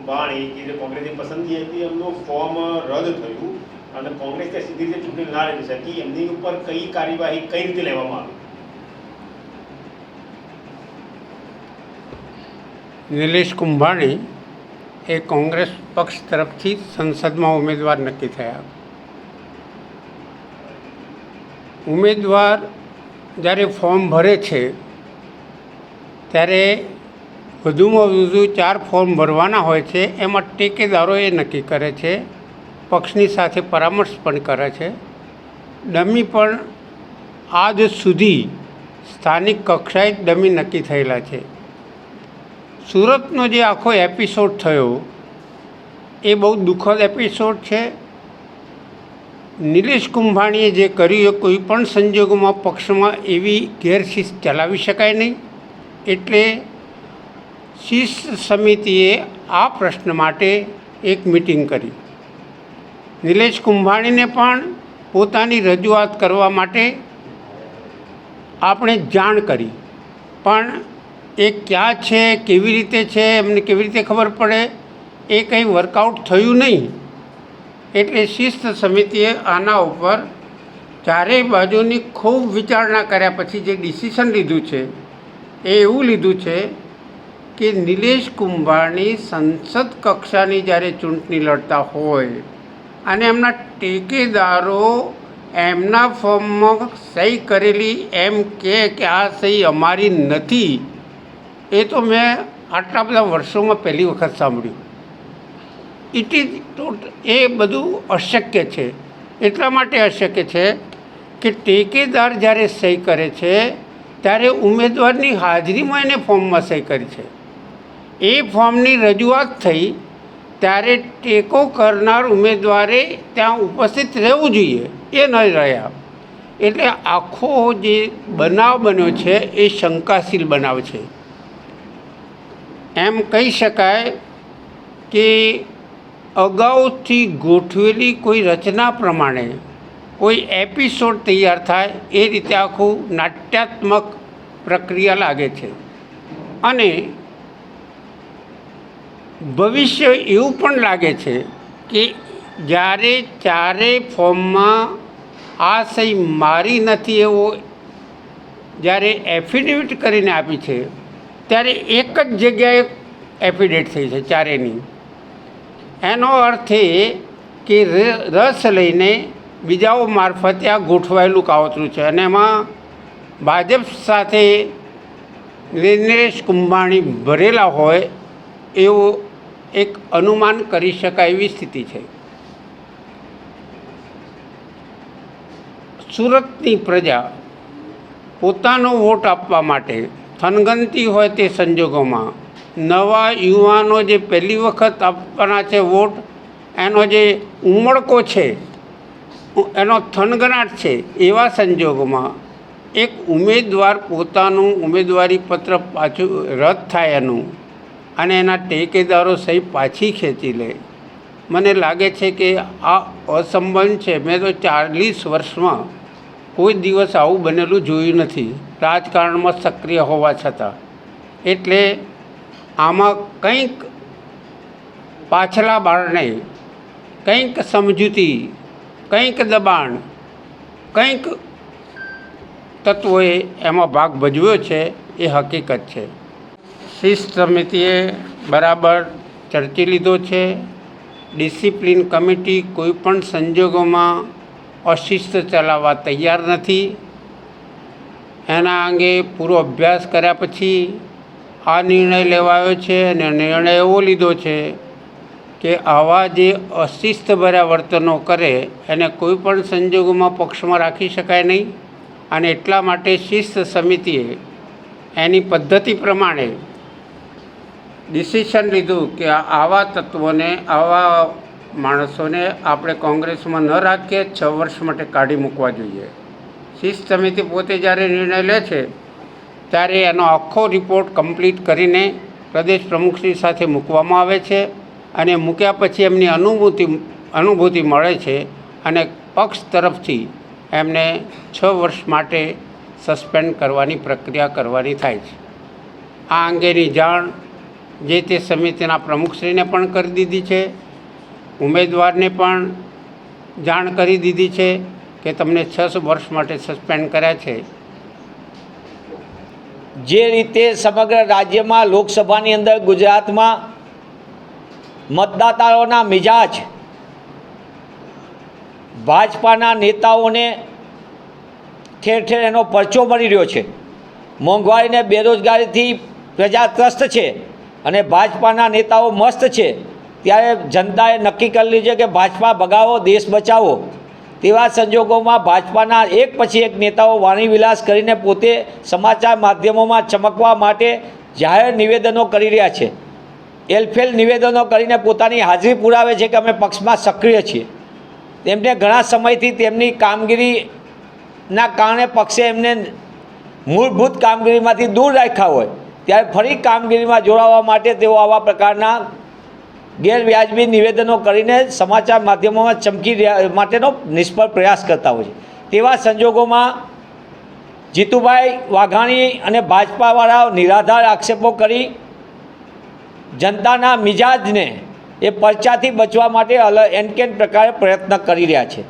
કુંભાણી કે જે કોંગ્રેસની પસંદગી હતી એમનું ફોર્મ રદ થયું અને કોંગ્રેસ ત્યાં સીધી રીતે ચૂંટણી ના લડી શકી, એમની ઉપર કઈ કાર્યવાહી કઈ રીતે લેવામાં આવી? નિલેશ કુંભાણી એ કોંગ્રેસ પક્ષ તરફથી સંસદમાં ઉમેદવાર નક્કી થયા. ઉમેદવાર જ્યારે ફોર્મ ભરે છે ત્યારે વધુમાં વધુ 4 ફોર્મ ભરવાના હોય છે. એમાં ટેકેદારો એ નક્કી કરે છે, પક્ષની સાથે પરામર્શ પણ કરે છે. ડમી પણ આજ સુધી સ્થાનિક કક્ષાએ ડમી નક્કી થયેલા છે. સુરતનો જે આખો એપિસોડ થયો એ બહુ દુઃખદ એપિસોડ છે. નિલેશ કુંભાણીએ જે કર્યું એ કોઈ પણ સંજોગોમાં પક્ષમાં એવી ગેરશિસ્ત ચલાવી શકાય નહીં. એટલે શિસ્ત સમિતિએ આ પ્રશ્ન માટે એક મિટિંગ કરી. નિલેશ કુંભાણીને પણ પોતાની રજૂઆત કરવા માટે આપણે જાણ કરી, પણ એ ક્યાં છે, કેવી રીતે છે, એમને કેવી રીતે ખબર પડે, એ કંઈ વર્કઆઉટ થયું નહીં. એટલે શિસ્ત સમિતિએ આના ઉપર ચારેય બાજુની ખૂબ વિચારણા કર્યા પછી જે ડિસિઝન લીધું છે એ એવું લીધું છે કે નિલેશ કુંભાણી સંસદ કક્ષાની જ્યારે ચૂંટણી લડતા હોય અને એમના ટેકેદારો એમના ફોર્મમાં સહી કરેલી એમ કે આ સહી અમારી નથી, એ તો મેં આટલા બધા વર્ષોમાં પહેલી વખત સાંભળ્યું. એ બધું અશક્ય છે. એટલા માટે અશક્ય છે કે ટેકેદાર જ્યારે સહી કરે છે ત્યારે ઉમેદવારની હાજરીમાં એને ફોર્મમાં સહી કરી છે. એ ફોર્મની રજૂઆત થઈ ત્યારે ટેકો કરનાર ઉમેદવારે ત્યાં ઉપસ્થિત રહેવું જોઈએ, એ ન રહ્યા. એટલે આખો જે બનાવ બન્યો છે એ શંકાશીલ બનાવ છે. એમ કહી શકાય કે અગાઉથી ગોઠવેલી કોઈ રચના પ્રમાણે કોઈ એપિસોડ તૈયાર થાય એ રીતે આખું નાટ્યાત્મક પ્રક્રિયા લાગે છે. અને ભવિષ્ય એવું પણ લાગે છે કે જ્યારે ચારેય ફોર્મમાં આ સહી મારી નથી એવો જ્યારે એફિડેવિટ કરીને આપી છે ત્યારે એક જ જગ્યાએ એફિડેવિટ થઈ છે ચારેયની. એનો અર્થ એ કે રસ લઈને બીજાઓ મારફતે આ ગોઠવાયેલું કાવતરું છે. અને એમાં ભાજપ સાથે નિલેશ કુંભાણી ભરેલા હોય એવું એક અનુમાન કરી શકાય એવી સ્થિતિ છે. સુરતની પ્રજા પોતાનો વોટ આપવા માટે થનગનતી હોય તે સંજોગોમાં નવા યુવાનો જે પહેલી વખત આપવાના છે વોટ, એનો જે ઉમળકો છે, એનો થનગનાટ છે, એવા સંજોગોમાં એક ઉમેદવાર પોતાનું ઉમેદવારી પત્ર પાછું રદ થાય એનું અને એના ટેકેદારો સહી પાછી ખેંચી લે, મને લાગે છે કે આ અસંબંધ છે. મેં તો 40 વર્ષમાં કોઈ દિવસ આવું બનેલું જોયું નથી, રાજકારણમાં સક્રિય હોવા છતાં. એટલે આમાં કંઈક પાછલા બારણે કંઈક સમજૂતી, કંઈક દબાણ, કંઈક તત્વોએ એમાં ભાગ ભજવ્યો છે, એ હકીકત છે. શિસ્ત સમિતિએ બરાબર ચર્ચી લીધો છે. ડિસિપ્લિન કમિટી કોઈ પણ સંજોગોમાં અશિસ્ત ચલાવવા તૈયાર નથી. એના અંગે પૂરો અભ્યાસ કર્યા પછી આ નિર્ણય લેવાયો છે. અને નિર્ણય એવો લીધો છે કે આવા જે અશિસ્તભર્યા વર્તનો કરે એને કોઈ પણ સંજોગોમાં પક્ષમાં રાખી શકાય નહીં. અને એટલા માટે શિસ્ત સમિતિએ એની પદ્ધતિ પ્રમાણે ડિસિશન લીધું કે આવા તત્વોને, આવા માણસોને આપણે કોંગ્રેસમાં ન રાખીએ, 6 વર્ષ માટે કાઢી મૂકવા જોઈએ. શિસ્ત સમિતિ પોતે જ્યારે નિર્ણય લે છે ત્યારે એનો આખો રિપોર્ટ કમ્પ્લીટ કરીને પ્રદેશ પ્રમુખશ્રી સાથે મૂકવામાં આવે છે. અને મૂક્યા પછી એમની અનુભૂતિ મળે છે અને પક્ષ તરફથી એમને 6 વર્ષ માટે સસ્પેન્ડ કરવાની પ્રક્રિયા કરવાની થાય છે. આ અંગેની જાણ જે તે સમિતિના પ્રમુખશ્રીને પણ કરી દીધી છે, ઉમેદવારને પણ જાણ કરી દીધી છે કે તમને 6 વર્ષ માટે સસ્પેન્ડ કર્યા છે। જે રીતે સમગ્ર રાજ્યમાં લોકસભાની અંદર ગુજરાતમાં મતદાતાઓના મિજાજ ભાજપાના નેતાઓને ઠેર ઠેર એનો પરચો મળી રહ્યો છે। મોંઘવારીને બેરોજગારીથી પ્રજા ત્રસ્ત છે અને ભાજપાના નેતાઓ મસ્ત છે, ત્યારે જનતાએ નક્કી કરી લીધું છે કે ભાજપા ભગાવો, દેશ બચાવો। તેવા સંજોગોમાં ભાજપાના એક પછી એક નેતાઓ વાણીવિલાસ કરીને પોતે સમાચાર માધ્યમોમાં ચમકવા માટે જાહેર નિવેદનો કરી રહ્યા છે, એલફેલ નિવેદનો કરીને પોતાની હાજરી પુરાવે છે કે અમે પક્ષમાં સક્રિય છીએ। તેમને ઘણા સમયથી તેમની કામગીરીના કારણે પક્ષે એમને મૂળભૂત કામગીરીમાંથી દૂર રાખ્યા હોય, ત્યારે ફરી કામગીરીમાં જોડાવા માટે તેઓ આવા પ્રકારના ગેરવ્યાજબી નિવેદનો કરીને સમાચાર માધ્યમોમાં ચમકી રહ્યા માટેનો નિષ્ફળ પ્રયાસ કરતા હોય છે। તેવા સંજોગોમાં જીતુભાઈ વાઘાણી અને ભાજપાવાળા નિરાધાર આક્ષેપો કરી જનતાના મિજાજને એ પરચાથી બચવા માટે એનકેન પ્રકારે પ્રયત્ન કરી રહ્યા છે।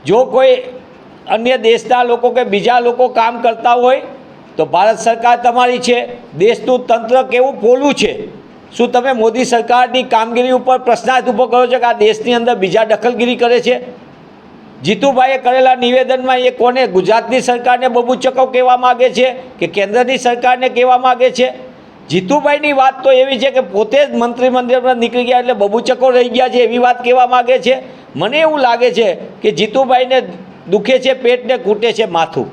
જો કોઈ અન્ય દેશના લોકો કે બીજા લોકો કામ કરતા હોય તો ભારત સરકાર તમારી છે, દેશનું તંત્ર કેવું પોલું છે। શું તમે મોદી સરકારની કામગીરી ઉપર પ્રશ્નાર્થ ઊભો કરો છો કે આ દેશની અંદર બીજા દખલગીરી કરે છે? જીતુભાઈએ કરેલા નિવેદનમાં એ કોને, ગુજરાતની સરકારને બબૂચકો કહેવા માગે છે કે કેન્દ્રની સરકારને કહેવા માગે છે? જીતુભાઈની વાત તો એવી છે કે પોતે જ મંત્રીમંડળમાં નીકળી ગયા એટલે બબૂચકો રહી ગયા છે એવી વાત કહેવા માગે છે। મને એવું લાગે છે કે જીતુભાઈને દુખે છે પેટને, કૂટે છે માથું।